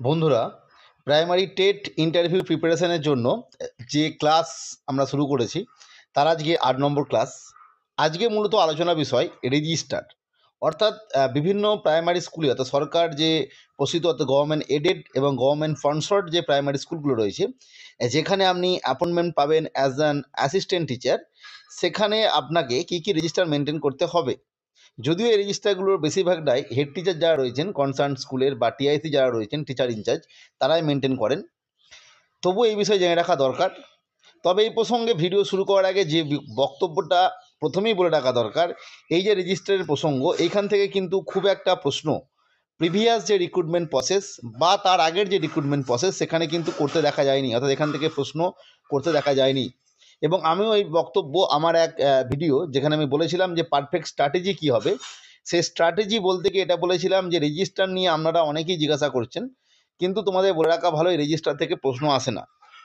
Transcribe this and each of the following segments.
বন্ধুরা, primary TET interview প্রিপারেশনের জন্য যে ক্লাস আমরা শুরু করেছি তার আজকে ৮ নম্বর ক্লাস। আজকে মূলত আলোচনা বিষয় রেজিস্টার, অর্থাৎ বিভিন্ন প্রাইমারি স্কুলে অর্থাৎ সরকার যে প্রসিদ্ধ অর্থাৎ গভর্নমেন্ট এডেড এবং গভর্নমেন্ট স্পন্সর্ড যে প্রাইমারি স্কুলগুলো রয়েছে, যেখানে আপনি অ্যাপয়েন্টমেন্ট পাবেন অ্যাজ অ্যান অ্যাসিস্ট্যান্ট টিচার, সেখানে আপনাকে কী কী রেজিস্টার মেনটেন করতে হবে। যদিও এই রেজিস্টারগুলোর বেশিরভাগটাই হেড টিচার যারা রয়েছেন কনসার্ন স্কুলের বা টিআইসি যারা রয়েছেন টিচার ইনচার্জ, তারাই মেনটেন করেন। তবুও এই বিষয়ে জেনে রাখা দরকার। তবে এই প্রসঙ্গে ভিডিও শুরু করার আগে যে বক্তব্যটা প্রথমেই বলে রাখা দরকার, এই যে রেজিস্টারের প্রসঙ্গ, এইখান থেকে কিন্তু খুব একটা প্রশ্ন প্রিভিয়াস যে রিক্রুটমেন্ট প্রসেস বা তার আগের যে রিক্রুটমেন্ট প্রসেস সেখানে কিন্তু করতে দেখা যায়নি, অর্থাৎ এখান থেকে প্রশ্ন করতে দেখা যায়নি। এবং আমিও এই বক্তব্য আমার এক ভিডিও যেখানে আমি বলেছিলাম যে পারফেক্ট স্ট্র্যাটেজি কী হবে, সেই স্ট্র্যাটেজি বলতে গিয়ে এটা বলেছিলাম যে রেজিস্টার নিয়ে আপনারা অনেকেই জিজ্ঞাসা করছেন, কিন্তু তোমাদের বলে রাখা ভালো এই রেজিস্টার থেকে প্রশ্ন আসে না।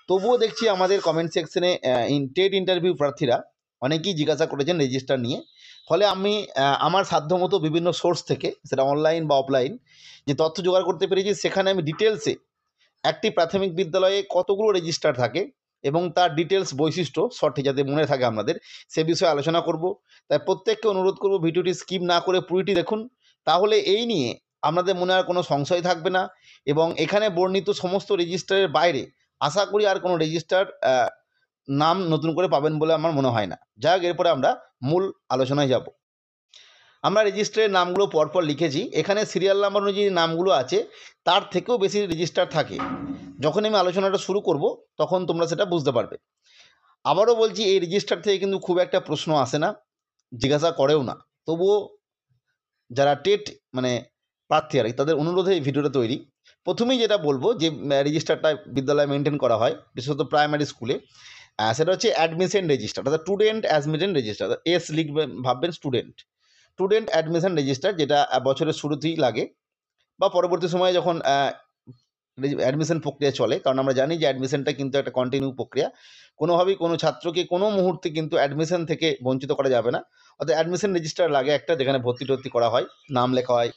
তবুও দেখছি আমাদের কমেন্ট সেকশনে টেট ইন্টারভিউ প্রার্থীরা অনেকেই জিজ্ঞাসা করেছেন রেজিস্টার নিয়ে। ফলে আমি আমার সাধ্যমতো বিভিন্ন সোর্স থেকে, সেটা অনলাইন বা অফলাইন, যে তথ্য জোগাড় করতে পেরেছি, সেখানে আমি ডিটেলসে একটি প্রাথমিক বিদ্যালয়ে কতগুলো রেজিস্টার থাকে এবং তার ডিটেলস বৈশিষ্ট্য সঠিক যাতে মনে থাকে আমাদের, সে বিষয়ে আলোচনা করব। তাই প্রত্যেককে অনুরোধ করব ভিডিওটি স্কিপ না করে পুরোটি দেখুন, তাহলে এই নিয়ে আপনাদের মনে আর কোনো সংশয় থাকবে না। এবং এখানে বর্ণিত সমস্ত রেজিস্টারের বাইরে আশা করি আর কোনো রেজিস্টার নাম নতুন করে পাবেন বলে আমার মনে হয় না। যাই হোক, এরপরে আমরা মূল আলোচনায় যাব। আমরা রেজিস্টারের নামগুলো পরপর লিখেছি, এখানে সিরিয়াল নাম্বার অনুযায়ী নামগুলো আছে, তার থেকেও বেশি রেজিস্টার থাকে। যখন আমি আলোচনাটা শুরু করব তখন তোমরা সেটা বুঝতে পারবে। আবারও বলছি, এই রেজিস্টার থেকে কিন্তু খুব একটা প্রশ্ন আসে না, জিজ্ঞাসা করেও না। তবুও যারা টেট প্রার্থী আর কি, তাদের অনুরোধে এই ভিডিওটা তৈরি। প্রথমেই যেটা বলবো যে রেজিস্টারটা বিদ্যালয়ে মেনটেন করা হয় বিশেষত প্রাইমারি স্কুলে, সেটা হচ্ছে অ্যাডমিশন রেজিস্টার, অর্থাৎ স্টুডেন্ট অ্যাডমিশন রেজিস্টার। এস লিখবেন, ভাববেন স্টুডেন্ট স্টুডেন্ট অ্যাডমিশন রেজিস্টার, যেটা বছরের শুরুতেই লাগে বা পরবর্তী সময়ে যখন অ্যাডমিশন প্রক্রিয়া চলে। কারণ আমরা জানি যে অ্যাডমিশনটা কিন্তু একটা কন্টিনিউ প্রক্রিয়া, কোনোভাবেই কোনো ছাত্রকে কোনো মুহূর্তে কিন্তু অ্যাডমিশন থেকে বঞ্চিত করা যাবে না। অর্থাৎ অ্যাডমিশন রেজিস্টার লাগে একটা, যেখানে ভর্তি টর্তি করা হয়, নাম লেখা হয়।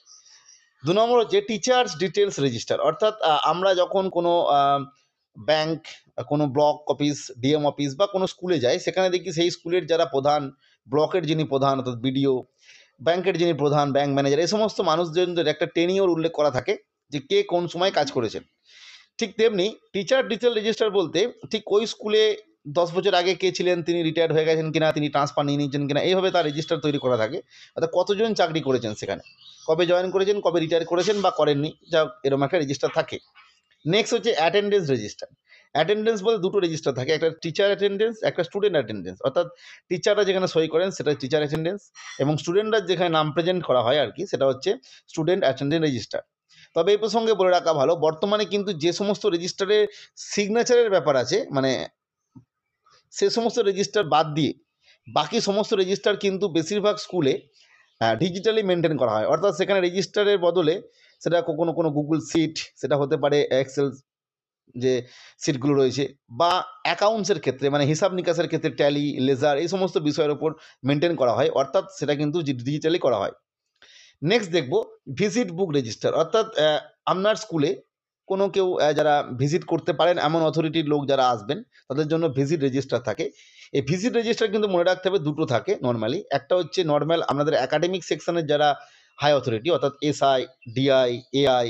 ২ নম্বর হচ্ছে টিচার্স ডিটেলস রেজিস্টার, অর্থাৎ আমরা যখন কোনো ব্যাংক, কোনো ব্লক অফিস, ডিএম অফিস বা কোনো স্কুলে যাই, সেখানে দেখি সেই স্কুলের যারা প্রধান, ব্লকের যিনি প্রধান অর্থাৎ বিডিও, ব্যাংকের যিনি প্রধান, ব্যাংক ম্যানেজার, এই সমস্ত মানুষজনদের একটা টেনিওর উল্লেখ করা থাকে যে কে কোন সময় কাজ করেছেন। ঠিক তেমনি টিচার ডিটেল রেজিস্টার বলতে ঠিক ওই স্কুলে 10 বছর আগে কে ছিলেন, তিনি রিটায়ার্ড হয়ে গেছেন কিনা, তিনি ট্রান্সফার নিয়ে নিয়েছেন কিনা, এইভাবে তার রেজিস্টার তৈরি করা থাকে। অর্থাৎ কতজন চাকরি করেছেন সেখানে, কবে জয়েন করেছেন, কবে রিটায়ার করেছেন বা করেননি, যা এরকম একটা রেজিস্টার থাকে। নেক্সট হচ্ছে অ্যাটেন্ডেন্স রেজিস্টার। অ্যাটেন্ডেন্স বলতে দুটো রেজিস্টার থাকে, একটা টিচার অ্যাটেন্ডেন্স, একটা স্টুডেন্ট অ্যাটেন্ডেন্স। অর্থাৎ টিচাররা যেখানে সই করেন সেটা টিচার অ্যাটেন্ডেন্স, এবং স্টুডেন্টরা যেখানে নাম প্রেজেন্ট করা হয় আর কি, সেটা হচ্ছে স্টুডেন্ট অ্যাটেন্ডেন্স রেজিস্টার। তবে এই প্রসঙ্গে বলে রাখা ভালো, বর্তমানে কিন্তু যে সমস্ত রেজিস্টারে সিগনেচারের ব্যাপার আছে, সে সমস্ত রেজিস্টার বাদ দিয়ে বাকি সমস্ত রেজিস্টার কিন্তু বেশিরভাগ স্কুলে ডিজিটালি মেনটেন করা হয়। অর্থাৎ সেখানে রেজিস্টারের বদলে সেটা কোনো কোনো গুগল সিট, সেটা হতে পারে এক্সেল যে সিটগুলো রয়েছে, বা অ্যাকাউন্টসের ক্ষেত্রে হিসাব নিকাশের ক্ষেত্রে ট্যালি, লেজার, এই সমস্ত বিষয়ের ওপর মেনটেন করা হয়, অর্থাৎ সেটা কিন্তু ডিজিটালি করা হয়। নেক্সট দেখব ভিজিট বুক রেজিস্টার, অর্থাৎ আপনার স্কুলে কোনো কেউ যারা ভিজিট করতে পারেন এমন অথরিটির লোক যারা আসবেন, তাদের জন্য ভিজিট রেজিস্টার থাকে। এই ভিজিট রেজিস্টার কিন্তু মনে রাখতে হবে দুটো থাকে নর্মালি। একটা হচ্ছে নর্মাল আপনাদের একাডেমিক সেকশনের যারা হাই অথরিটি, অর্থাৎ এসআই, ডিআই, এআই,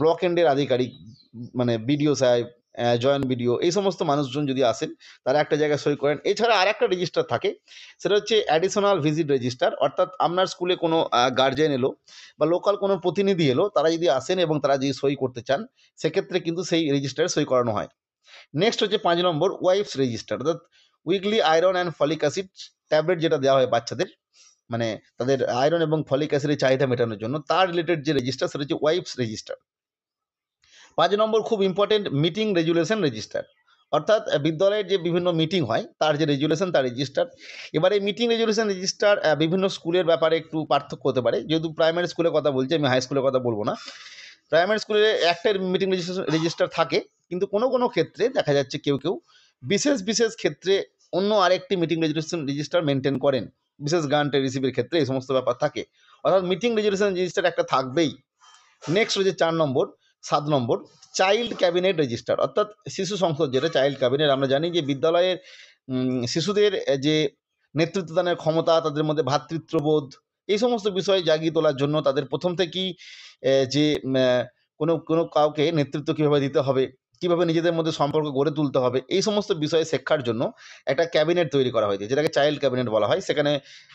ব্লক এন্ডের আধিকারিক, বিডিও সাহেব, জয়েন্ট বিডিও, এই সমস্ত মানুষজন যদি আসেন, তারা একটা জায়গায় সই করেন। এছাড়া আর একটা রেজিস্টার থাকে, সেটা হচ্ছে অ্যাডিশনাল ভিজিট রেজিস্টার। অর্থাৎ আপনার স্কুলে কোনো গার্জেন এলো বা লোকাল কোনো প্রতিনিধি এলো, তারা যদি আসেন এবং তারা যদি সই করতে চান, সেক্ষেত্রে কিন্তু সেই রেজিস্টারে সই করানো হয়। নেক্সট হচ্ছে 5 নম্বর ওয়াইফস রেজিস্টার, অর্থাৎ weekly iron and folic acid tablet যেটা দেওয়া হয় বাচ্চাদের, তাদের আয়রন এবং ফলিক অ্যাসিডের চাহিদা মেটানোর জন্য, তার রিলেটেড যে রেজিস্টার সেটা হচ্ছে ওয়াইফস রেজিস্টার। 5 নম্বর খুব ইম্পর্টেন্ট মিটিং রেজুলেশন রেজিস্টার, অর্থাৎ বিদ্যালয়ের যে বিভিন্ন মিটিং হয় তার যে রেজুলেশন, তার রেজিস্টার। এবার এই মিটিং রেজুলেশন রেজিস্টার বিভিন্ন স্কুলের ব্যাপারে একটু পার্থক্য হতে পারে, যেহেতু প্রাইমারি স্কুলের কথা বলছি, আমি হাই স্কুলের কথা বলবো না। প্রাইমারি স্কুলে একটা মিটিং রেজিস্টার থাকে, কিন্তু কোনো কোনো ক্ষেত্রে দেখা যাচ্ছে কেউ কেউ বিশেষ বিশেষ ক্ষেত্রে অন্য আরেকটি মিটিং রেজিস্টার মেনটেন করেন, বিশেষ গ্রান্টের রিসিভের ক্ষেত্রে এই সমস্ত ব্যাপার থাকে। অর্থাৎ মিটিং রেজুলেশন রেজিস্টার একটা থাকবেই। নেক্সট হচ্ছে 4 নম্বর 7 নম্বর চাইল্ড ক্যাবিনেট রেজিস্টার, অর্থাৎ শিশু সংসদ, যেটা চাইল্ড ক্যাবিনেট। আমরা জানি যে বিদ্যালয়ের শিশুদের যে নেতৃত্বদানের ক্ষমতা, তাদের মধ্যে ভ্রাতৃত্ববোধ, এই সমস্ত বিষয় জাগিয়ে তোলার জন্য তাদের প্রথম থেকেই যে কোনো কোনো কাউকে নেতৃত্ব কীভাবে দিতে হবে, কীভাবে নিজেদের মধ্যে সম্পর্ক গড়ে তুলতে হবে, এই সমস্ত বিষয়ে শিক্ষার জন্য একটা ক্যাবিনেট তৈরি করা হয়েছে, যেটাকে চাইল্ড ক্যাবিনেট বলা হয়। সেখানে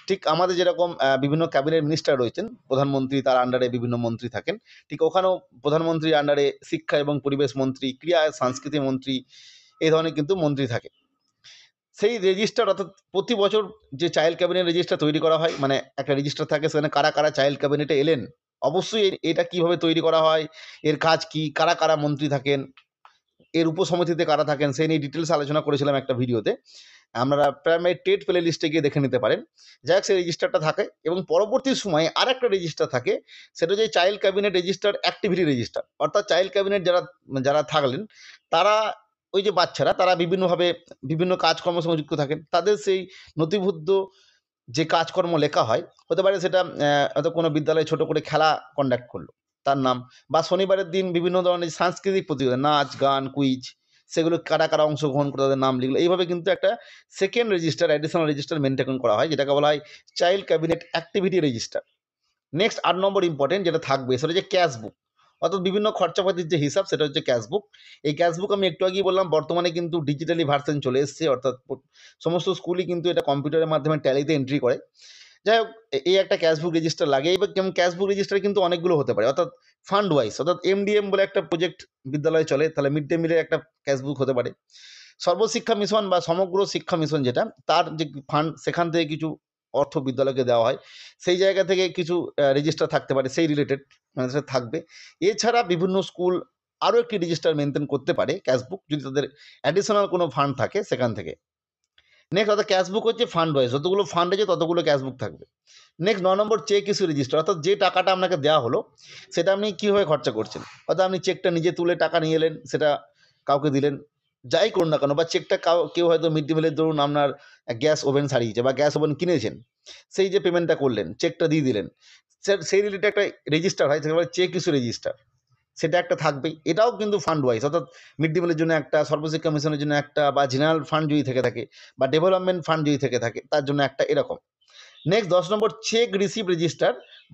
ঠিক আমাদের যেরকম বিভিন্ন ক্যাবিনেট মিনিস্টার রয়েছেন, প্রধানমন্ত্রী, তার আন্ডারে বিভিন্ন মন্ত্রী থাকেন, ঠিক ওখানেও প্রধানমন্ত্রীর আন্ডারে শিক্ষা এবং পরিবেশ মন্ত্রী, ক্রীড়া সংস্কৃতি মন্ত্রী, এই ধরনের কিন্তু মন্ত্রী থাকে। সেই রেজিস্টার, অর্থাৎ প্রতি বছর যে চাইল্ড ক্যাবিনেট রেজিস্টার তৈরি করা হয়, মানে একটা রেজিস্টার থাকে, সেখানে কারা কারা চাইল্ড ক্যাবিনেটে এলেন, অবশ্যই এটা কিভাবে তৈরি করা হয়, এর কাজ কি, কারা কারা মন্ত্রী থাকেন, এর উপসমিতিতে কারা থাকেন, সেই নিয়ে ডিটেলস আলোচনা করেছিলাম একটা ভিডিওতে। আপনারা প্রাইমারি টেট প্লে লিস্টে গিয়ে দেখে নিতে পারেন। যাই হোক, সেই রেজিস্টারটা থাকে এবং পরবর্তী সময়ে আর একটা রেজিস্টার থাকে, সেটা হচ্ছে child cabinet register activity register. অর্থাৎ চাইল্ড ক্যাবিনেট যারা যারা থাকলেন, তারা ওই যে বাচ্চারা, তারা বিভিন্নভাবে বিভিন্ন কাজকর্মের সঙ্গে যুক্ত থাকেন, তাদের সেই নথিবদ্ধ যে কাজকর্ম লেখা হয়, হতে পারে সেটা হয়তো কোনো বিদ্যালয়ে ছোট করে খেলা কন্ডাক্ট করলো, তার নাম, বা শনিবারের দিন বিভিন্ন ধরনের সাংস্কৃতিক প্রতিযোগিতা, নাচ, গান, কুইজ, সেগুলো কারা কারা অংশগ্রহণ করে তাদের নাম লিখলো। এইভাবে কিন্তু একটা second register, additional register maintain করা হয়, যেটাকে বলা হয় child cabinet activity register. Next 8 নম্বর ইম্পর্টেন্ট যেটা থাকবে, সেটা হচ্ছে ক্যাশ বুক, অর্থাৎ বিভিন্ন খরচাপাতির যে হিসাব, সেটা হচ্ছে ক্যাশ বুক। এই ক্যাশ বুক আমি একটু আগেই বললাম, বর্তমানে কিন্তু ডিজিটালি ভার্সন চলে এসছে, অর্থাৎ সমস্ত স্কুলই কিন্তু এটা কম্পিউটারের মাধ্যমে ট্যালিতে এন্ট্রি করে। যাই হোক, এই একটা ক্যাশ বুক রেজিস্টার লাগে। এবার যেমন ক্যাশ বুক রেজিস্টার কিন্তু অনেকগুলো হতে পারে, অর্থাৎ ফান্ড ওয়াইজ, অর্থাৎ এমডিএম বলে একটা প্রজেক্ট বিদ্যালয়ে চলে, তাহলে মিড ডে মিলের একটা ক্যাশ বুক হতে পারে। সর্বশিক্ষা মিশন বা সমগ্র শিক্ষা মিশন যেটা, তার যে ফান্ড, সেখান থেকে কিছু অর্থ বিদ্যালয়কে দেওয়া হয়, সেই জায়গা থেকে কিছু রেজিস্টার থাকতে পারে, সেই রিলেটেড মানে সেটা থাকবে। এছাড়া বিভিন্ন স্কুল আরও একটি রেজিস্টার মেনটেন করতে পারে ক্যাশ বুক, যদি তাদের অ্যাডিশনাল কোনো ফান্ড থাকে সেখান থেকে। নেক্সট, অর্থাৎ ক্যাশ বুক হচ্ছে ফান্ড ওয়াইজ, যতগুলো ফান্ড আছে ততগুলো ক্যাশ বুক থাকবে। Next 9 number check issue register, অর্থাৎ যে টাকাটা আপনাকে দেওয়া হলো, সেটা আপনি কীভাবে খরচা করছেন, অর্থাৎ আপনি চেকটা নিজে তুলে টাকা নিয়ে এলেন, সেটা কাউকে দিলেন, যাই করুন না কেন, বা চেকটা কেউ হয়তো মিড ডে মিলের ধরুন আপনার গ্যাস ওভেন সারিয়েছে বা গ্যাস ওভেন কিনেছেন, সেই যে পেমেন্টটা করলেন, চেকটা দিয়ে দিলেন, সেই রিলেটেড একটা রেজিস্টার হয়, সেটা চেক ইস্যু রেজিস্টার, সেটা একটা থাকবেই। এটাও কিন্তু ফান্ড ওয়াইজ, অর্থাৎ মিড ডে মিলের জন্য একটা, সর্বশিক্ষা মিশনের জন্য একটা, বা জেনারেল ফান্ড যদি থেকে থাকে, বা ডেভেলপমেন্ট ফান্ড যদি থেকে থাকে, তার জন্য একটা, এরকম। নেক্সট 10 নম্বর চেক রিসিভ রেজিস্টার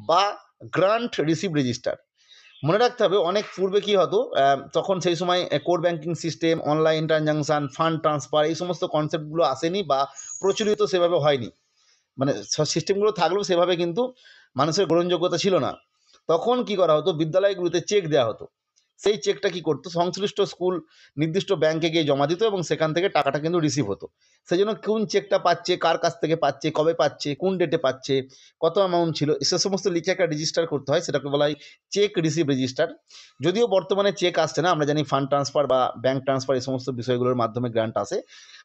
বা গ্রান্ট রিসিভ রেজিস্টার। মনে রাখতে হবে, অনেক পূর্বে কী হতো, তখন সেই সময় core banking system, online transaction, fund transfer, এই সমস্ত কনসেপ্টগুলো আসেনি বা প্রচলিত সেভাবে হয়নি, মানে সিস্টেমগুলো থাকলেও সেভাবে কিন্তু মানুষের গ্রহণযোগ্যতা ছিল না। তখন কি করা হতো, বিদ্যালয়গুলোতে চেক দেওয়া হতো, সেই চেকটা কি করতো, সংশ্লিষ্ট স্কুল নির্দিষ্ট ব্যাংকে গিয়ে জমা দিত এবং সেখান থেকে টাকাটা কিন্তু রিসিভ হতো। সেই জন্য কোন চেকটা পাচ্ছে, কার কাছ থেকে পাচ্ছে, কবে পাচ্ছে, কোন ডেটে পাচ্ছে, কত অ্যামাউন্ট ছিল, সে সমস্ত লিখে একটা রেজিস্টার করতে হয়, সেটাকে বলা হয় চেক রিসিভ রেজিস্টার। যদিও বর্তমানে চেক আসছে না, আমরা জানি ফান্ড ট্রান্সফার বা ব্যাংক ট্রান্সফার, এই সমস্ত বিষয়গুলোর মাধ্যমে গ্রান্ট আসে,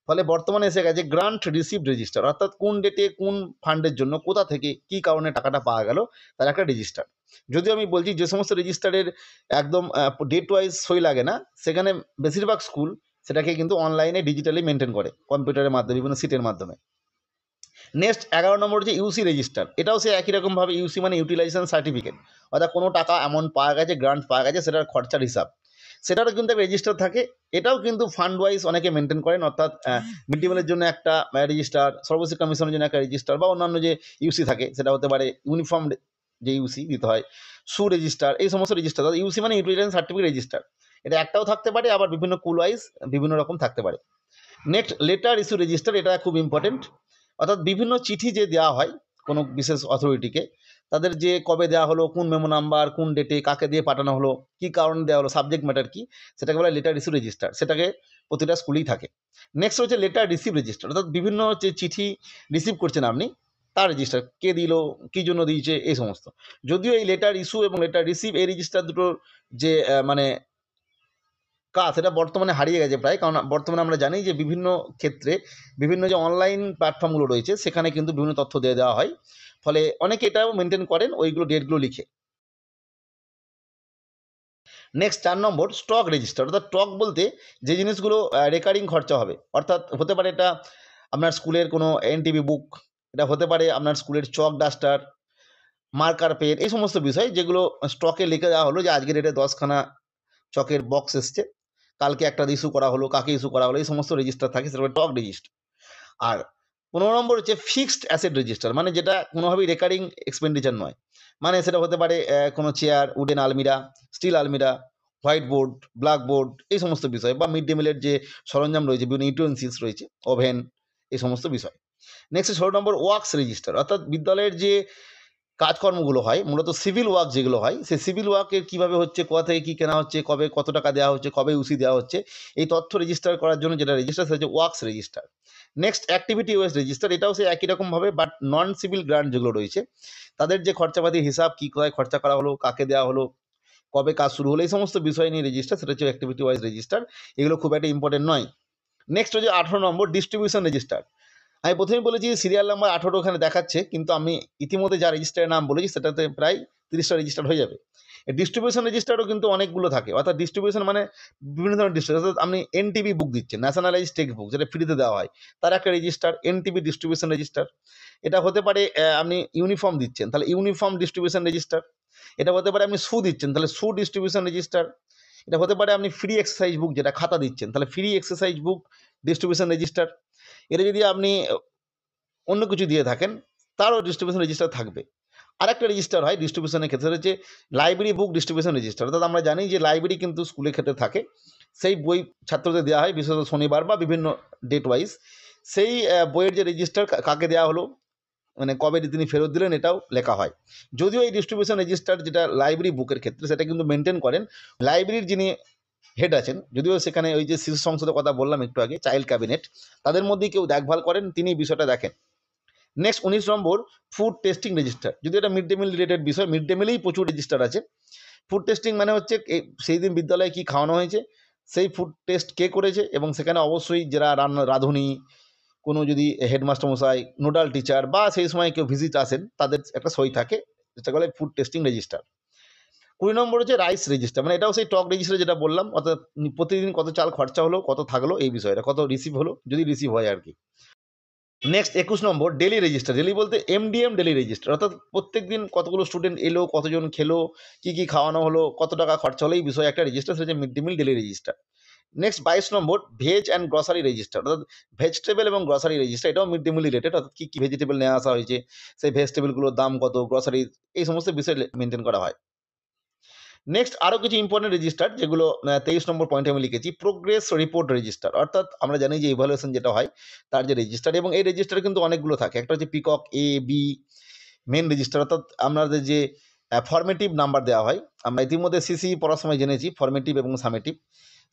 ফলে বর্তমানে এসে গেছে গ্রান্ট রিসিভ রেজিস্টার, অর্থাৎ কোন ডেটে কোন ফান্ডের জন্য কোথা থেকে কী কারণে টাকাটা পাওয়া গেল, তার একটা রেজিস্টার। যদিও আমি বলছি, যে সমস্ত রেজিস্টারের একদম ডেট ওয়াইজ সই লাগে না, সেখানে বেশিরভাগ স্কুল সেটাকে কিন্তু অনলাইনে ডিজিটালি মেনটেন করে, কম্পিউটারের মাধ্যমে, বিভিন্ন সিটের মাধ্যমে। নেক্সট 11 নম্বর যে ইউসি রেজিস্টার, এটাও সে একই রকমভাবে, ইউসি মানে ইউটিলাইজেশন সার্টিফিকেট, অর্থাৎ কোনো টাকা অ্যামাউন্ট পাওয়া গেছে, গ্রান্ট পাওয়া গেছে, সেটার খরচার হিসাব, সেটারও কিন্তু একটা রেজিস্টার থাকে। এটাও কিন্তু ফান্ড ওয়াইজ অনেকে মেনটেন করেন, অর্থাৎ মিড ডে মিলের জন্য একটা রেজিস্টার, সর্বশিক্ষা মিশনের জন্য একটা রেজিস্টার, বা অন্যান্য যে ইউসি থাকে, সেটা হতে পারে ইউনিফর্ম যে ইউসি দিতে হয়, সু রেজিস্টার, এই সমস্ত রেজিস্টার, ইউসি মানে ইউটিলাইজেশন সার্টিফিকেট রেজিস্টার, এটা একটাও থাকতে পারে, আবার বিভিন্ন কুল ওয়াইজ বিভিন্ন রকম থাকতে পারে। নেক্সট, লেটার ইস্যু রেজিস্টার, এটা খুব ইম্পর্টেন্ট, অর্থাৎ বিভিন্ন চিঠি যে দেওয়া হয় কোনো বিশেষ অথরিটিকে, তাদের যে কবে দেওয়া হলো, কোন মেমো নাম্বার, কোন ডেটে, কাকে দিয়ে পাঠানো হলো, কী কারণে দেওয়া হলো, সাবজেক্ট ম্যাটার কী, সেটাকে বলা লেটার ইস্যু রেজিস্টার, সেটাকে প্রতিটা স্কুলেই থাকে। নেক্সট হচ্ছে লেটার রিসিভ রেজিস্টার, অর্থাৎ বিভিন্ন যে চিঠি রিসিভ করছেন আপনি, তার রেজিস্টার, কে দিল, কী জন্য দিয়েছে, এই সমস্ত। যদিও এই লেটার ইস্যু এবং লেটার রিসিভ, এই রেজিস্টার দুটোর যে মানে কাজ, সেটা বর্তমানে হারিয়ে গেছে প্রায়, কারণ বর্তমানে আমরা জানি যে বিভিন্ন ক্ষেত্রে বিভিন্ন যে অনলাইন প্ল্যাটফর্মগুলো রয়েছে, সেখানে কিন্তু বিভিন্ন তথ্য দিয়ে দেওয়া হয়, ফলে অনেকে এটাও মেনটেন করেন, ওইগুলো ডেটগুলো লিখে। নেক্সট 4 নম্বর স্টক রেজিস্টার, অর্থাৎ স্টক বলতে যে জিনিসগুলো রেকারিং খরচা হবে, অর্থাৎ হতে পারে এটা আপনার স্কুলের কোনো এনটিভি বুক, এটা হতে পারে আপনার স্কুলের চক ডাস্টার, মার্কার পেন, এই সমস্ত বিষয় যেগুলো স্টকে লিখে দেওয়া হলো যে আজকের ডেটে 10খানা চকের বক্স এসছে, কালকে একটা ইস্যু করা হলো, কাকে ইস্যু করা হলো, এই সমস্ত রেজিস্টার থাকে, সেটা টক রেজিস্টার। আর 15 নম্বর হচ্ছে ফিক্সড অ্যাসেট রেজিস্টার, মানে যেটা কোনোভাবেই রেকারিং এক্সপেন্ডিচার নয়। মানে সেটা হতে পারে কোনো চেয়ার, উডেন আলমিরা, স্টিল আলমিরা, হোয়াইট বোর্ড, ব্ল্যাক বোর্ড, এই সমস্ত বিষয়, বা মিড ডে মিলের যে সরঞ্জাম রয়েছে, বিভিন্ন ইউটেন্সিলস রয়েছে, ওভেন, এই সমস্ত বিষয়। নেক্সট 16 নম্বর ওয়ার্কস রেজিস্টার, অর্থাৎ বিদ্যালয়ের যে কাজকর্মগুলো হয়, মূলত সিভিল ওয়ার্ক যেগুলো হয়, সেই সিভিল ওয়ার্কের কীভাবে হচ্ছে, কোথা থেকে কী কেনা হচ্ছে, কবে কত টাকা দেওয়া হচ্ছে, কবে উসি দেওয়া হচ্ছে, এই তথ্য রেজিস্টার করার জন্য যেটা রেজিস্টার, সেটা হচ্ছে ওয়ার্কস রেজিস্টার। নেক্সট অ্যাক্টিভিটি ওয়েস রেজিস্টার, এটাও সেই একই রকমভাবে, বাট নন সিভিল গ্রান্ট যেগুলো রয়েছে, তাদের যে খরচাপাতির হিসাব, কী কোথায় খরচা করা হলো, কাকে দেওয়া হলো, কবে কাজ শুরু হলো, এই সমস্ত বিষয় নিয়ে রেজিস্টার, সেটা হচ্ছে অ্যাক্টিভিটি ওয়াইজ রেজিস্টার। এগুলো খুব একটা ইম্পর্টেন্ট নয়। নেক্সট হচ্ছে 18 নম্বর ডিস্ট্রিবিউশন রেজিস্টার। আমি প্রথমেই বলেছি সিরিয়াল নাম্বার 18 ওখানে দেখাচ্ছে, কিন্তু আমি ইতিমধ্যে যা রেজিস্টারের নাম বলেছি সেটাতে প্রায় 30টা রেজিস্টার হয়ে যাবে। ডিস্ট্রিবিউশন রেজিস্টারও কিন্তু অনেকগুলো থাকে, অর্থাৎ ডিস্ট্রিবিউশন মানে বিভিন্ন ধরনের ডিস্ট্রিবিউশন, অর্থাৎ আপনি এনটিবি বুক দিচ্ছেন, ন্যাশনালাইজ টেক্সট বুক, যেটা ফ্রিতে দেওয়া হয়, তার একটা রেজিস্টার, এনটিবি ডিস্ট্রিবিউশন রেজিস্টার। এটা হতে পারে আপনি ইউনিফর্ম দিচ্ছেন, তাহলে ইউনিফর্ম ডিস্ট্রিবিউশন রেজিস্টার। এটা হতে পারে আপনি শু দিচ্ছেন, তাহলে শু ডিস্ট্রিবিউশন রেজিস্টার। এটা হতে পারে আপনি ফ্রি এক্সারসাইজ বুক, যেটা খাতা দিচ্ছেন, তাহলে ফ্রি এক্সারসাইজ বুক ডিস্ট্রিবিউশন রেজিস্টার। এটা যদি আপনি অন্য কিছু দিয়ে থাকেন, তারও ডিস্ট্রিবিউশন রেজিস্টার থাকবে। আরেকটা রেজিস্টার হয় ডিস্ট্রিবিউশনের ক্ষেত্রে, হচ্ছে লাইব্রেরি বুক ডিস্ট্রিবিউশন রেজিস্টার। অর্থাৎ আমরা জানি যে লাইব্রেরি কিন্তু স্কুলের ক্ষেত্রে থাকে, সেই বই ছাত্রদের দেওয়া হয় বিশেষত শনিবার বা বিভিন্ন ডেট ওয়াইজ। সেই বইয়ের যে রেজিস্টার, কাকে দেওয়া হলো, মানে কবে তিনি ফেরত দিলেন, এটাও লেখা হয়। যদিও এই ডিস্ট্রিবিউশন রেজিস্টার যেটা লাইব্রেরি বুকের ক্ষেত্রে, সেটা কিন্তু মেনটেন করেন লাইব্রেরির যিনি হেড আছেন, যদিও সেখানে ওই যে শিশু সংসদের কথা বললাম একটু আগে, চাইল্ড ক্যাবিনেট, তাদের মধ্যেই কেউ দেখভাল করেন, তিনি বিষয়টা দেখেন। নেক্সট 19 নম্বর ফুড টেস্টিং রেজিস্টার। যদি এটা মিড ডে মিল রিলেটেড বিষয়, মিড ডে মিলেই প্রচুর রেজিস্টার আছে। ফুড টেস্টিং মানে হচ্ছে সেই দিন বিদ্যালয়ে কী খাওয়ানো হয়েছে, সেই ফুড টেস্ট কে করেছে, এবং সেখানে অবশ্যই যারা রাঁধুনি, কোনো যদি হেডমাস্টার মশাই, নোডাল টিচার, বা সেই সময় কেউ ভিজিট আসেন, তাদের একটা সই থাকে, যেটা বলে ফুড টেস্টিং রেজিস্টার। 20 নম্বর হচ্ছে রাইস রেজিস্টার, মানে এটাও সেই টক রেজিস্টার যেটা বললাম, অর্থাৎ প্রতিদিন কত চাল খরচা হলো, কত থাকলো, এই বিষয়টা, কত রিসিভ হলো, যদি রিসিভ হয় আর কি। নেক্সট 21 নম্বর ডেলি রেজিস্টার। ডেলি বলতে এমডিএম ডেলি রেজিস্টার, অর্থাৎ প্রত্যেক দিন কতগুলো স্টুডেন্ট এলো, কতজন খেলো, কী কী খাওয়ানো হলো, কত টাকা খরচা হলো, এই বিষয়ে একটা রেজিস্টার, সেটা হচ্ছে mid day meal daily register. Next 22 number veg and grocery register, অর্থাৎ ভেজিটেবল এবং গ্রসারি রেজিস্টার। এটাও মিড ডে মিল রিলেটেড, অর্থাৎ কী কী ভেজিটেবল নিয়ে আসা হয়েছে, সেই ভেজিটেবলগুলোর দাম কত, গ্রসারি, এই সমস্ত বিষয় মেনটেন করা হয়। নেক্সট আরও কিছু ইম্পর্টেন্ট রেজিস্টার, যেগুলো 23 নম্বর পয়েন্টে আমি লিখেছি, প্রোগ্রেস রিপোর্ট রেজিস্টার। অর্থাৎ আমরা জানি যে ইভ্যালুয়েশন যেটা হয়, তার যে রেজিস্টার, এবং এই রেজিস্টারে কিন্তু অনেকগুলো থাকে। একটা হচ্ছে peacock A B main register, অর্থাৎ আমাদের যে ফর্মেটিভ নাম্বার দেওয়া হয়, আমরা ইতিমধ্যে সিসি পড়ার সময় জেনেছি ফর্মেটিভ এবং সামেটিভ।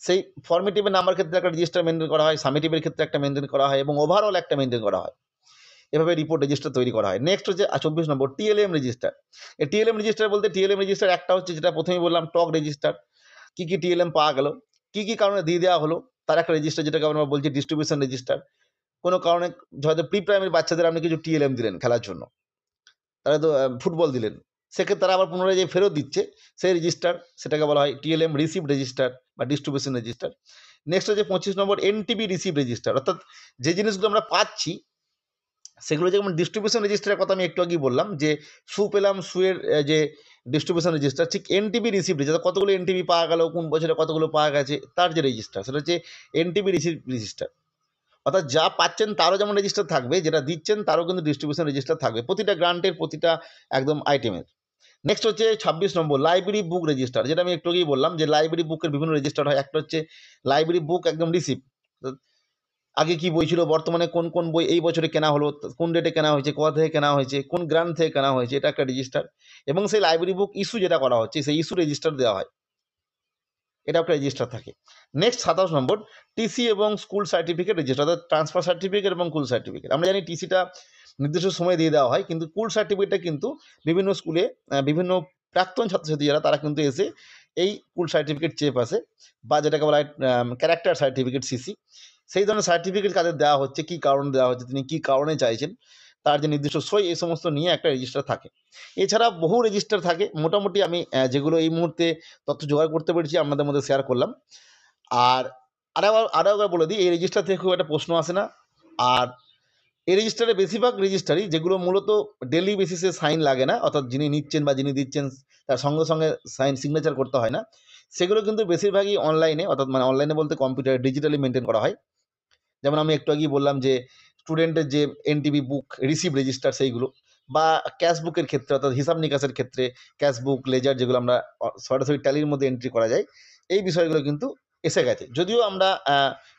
সেই ফর্মেটিভের নাম্বার ক্ষেত্রে একটা রেজিস্টার মেনটেন করা হয়, সামেটিভের ক্ষেত্রে একটা মেনটেন করা হয়, এবং ওভারঅল একটা মেনটেন করা হয়। এভাবে রিপোর্ট রেজিস্টার তৈরি করা হয়। নেক্সট হচ্ছে 24 নম্বর টিএলএম রেজিস্টার। এই টিএলএম রেজিস্টার বলতে, টিএলএম রেজিস্টার একটা হচ্ছে যেটা প্রথমেই বললাম, টক রেজিস্টার, কী কী টিএলএম পাওয়া গেল, কী কী কারণে দিয়ে দেওয়া হলো, তার একটা রেজিস্টার, যেটাকে আমরা বলছি ডিস্ট্রিবিউশন রেজিস্টার। কোনো কারণে হয়তো প্রি প্রাইমারি বাচ্চাদের আপনি কিছু টিএলএম দিলেন খেলার জন্য, তারা তো ফুটবল দিলেন, সেক্ষেত্রে তারা আবার পুনরায় যে ফেরত দিচ্ছে, সেই রেজিস্টার, সেটাকে বলা হয় টিএলএম রিসিভ রেজিস্টার বা ডিস্ট্রিবিউশন রেজিস্টার। নেক্সট হচ্ছে 25 নম্বর এনটিবি রিসিভ রেজিস্টার, অর্থাৎ যে জিনিসগুলো আমরা পাচ্ছি, সেগুলো যেমন ডিস্ট্রিবিউশন রেজিস্টারের কথা আমি একটু আগেই বললাম, যে শু পেলাম, শুয়ের যে ডিস্ট্রিবিউশন রেজিস্টার, ঠিক এনটিবি রিসিভ রেজিস্টার, কতগুলো এনটিবি পাওয়া গেল, কোন বছরে কতগুলো পাওয়া গেছে, তার যে রেজিস্টার, সেটা হচ্ছে এনটিবি রিসিভ রেজিস্টার। অর্থাৎ যা পাচ্ছেন তারও যেমন রেজিস্টার থাকবে, যেটা দিচ্ছেন তারও কিন্তু ডিস্ট্রিবিউশন রেজিস্টার থাকবে, প্রতিটা গ্রান্টের, প্রতিটা একদম আইটেমের। নেক্সট হচ্ছে 26 নম্বর লাইব্রেরি বুক রেজিস্টার, যেটা আমি একটু আগেই বললাম, যে লাইব্রেরি বুকের বিভিন্ন রেজিস্টার হয়। একটা হচ্ছে লাইব্রেরি বুক একদম রিসিভ, আগে কি বই ছিল, বর্তমানে কোন কোন বই এই বছরে কেনা হলো, কোন ডেটে কেনা হয়েছে, কোথা থেকে কেনা হয়েছে, কোন গ্রান্ট থেকে কেনা হয়েছে, এটা একটা রেজিস্টার। এবং সেই লাইব্রেরি বুক ইস্যু যেটা করা হচ্ছে, সেই ইস্যু রেজিস্টার দেওয়া হয়, এটা একটা রেজিস্টার থাকে। নেক্সট 27 নম্বর টিসি এবং স্কুল সার্টিফিকেট রেজিস্টার, অর্থাৎ ট্রান্সফার সার্টিফিকেট এবং কুল সার্টিফিকেট। আমরা জানি টিসিটা নির্দিষ্ট সময় দিয়ে দেওয়া হয়, কিন্তু কুল সার্টিফিকেটটা কিন্তু বিভিন্ন স্কুলে বিভিন্ন প্রাক্তন ছাত্রছাত্রী যারা, তারা কিন্তু এসে এই কুল সার্টিফিকেট চেয়ে পাশে, বা যেটাকে বলা হয় ক্যারেক্টার সার্টিফিকেট সিসি, সেই ধরনের সার্টিফিকেট কাদের দেওয়া হচ্ছে, কী কারণ দেওয়া হচ্ছে, তিনি কী কারণে চাইছেন, তার যে নির্দিষ্ট সই, এই সমস্ত নিয়ে একটা রেজিস্টার থাকে। এছাড়া বহু রেজিস্টার থাকে, মোটামুটি আমি যেগুলো এই মুহূর্তে তথ্য জোগাড় করতে পেরেছি আপনাদের মধ্যে শেয়ার করলাম। আর আরেকবার বলে দিই, এই রেজিস্টার থেকে খুব একটা প্রশ্ন আসে না। আর এই রেজিস্টারে বেশিরভাগ রেজিস্টারই, যেগুলো মূলত ডেলি বেসিসে সাইন লাগে না, অর্থাৎ যিনি নিচ্ছেন বা যিনি দিচ্ছেন তার সঙ্গে সঙ্গে সাইন সিগনেচার করতে হয় না, সেগুলো কিন্তু বেশিরভাগই অনলাইনে, অর্থাৎ মানে অনলাইনে বলতে কম্পিউটারে ডিজিটালি মেনটেন করা হয়। যেমন আমি একটু আগেই বললাম যে স্টুডেন্টের যে এনটিবি বুক রিসিভ রেজিস্টার সেইগুলো, বা ক্যাশ বুকের ক্ষেত্রে অর্থাৎ হিসাব নিকাশের ক্ষেত্রে ক্যাশ বুক লেজার যেগুলো আমরা সরাসরি ট্যালির মধ্যে এন্ট্রি করা যায়, এই বিষয়গুলো কিন্তু এসে গেছে। যদিও আমরা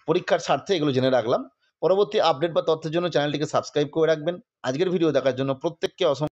পরীক্ষার স্বার্থে এগুলো জেনে রাখলাম। পরবর্তী আপডেট বা তথ্যের জন্য চ্যানেলটিকে সাবস্ক্রাইব করে রাখবেন। আজকের ভিডিও দেখার জন্য প্রত্যেককে অসংখ্য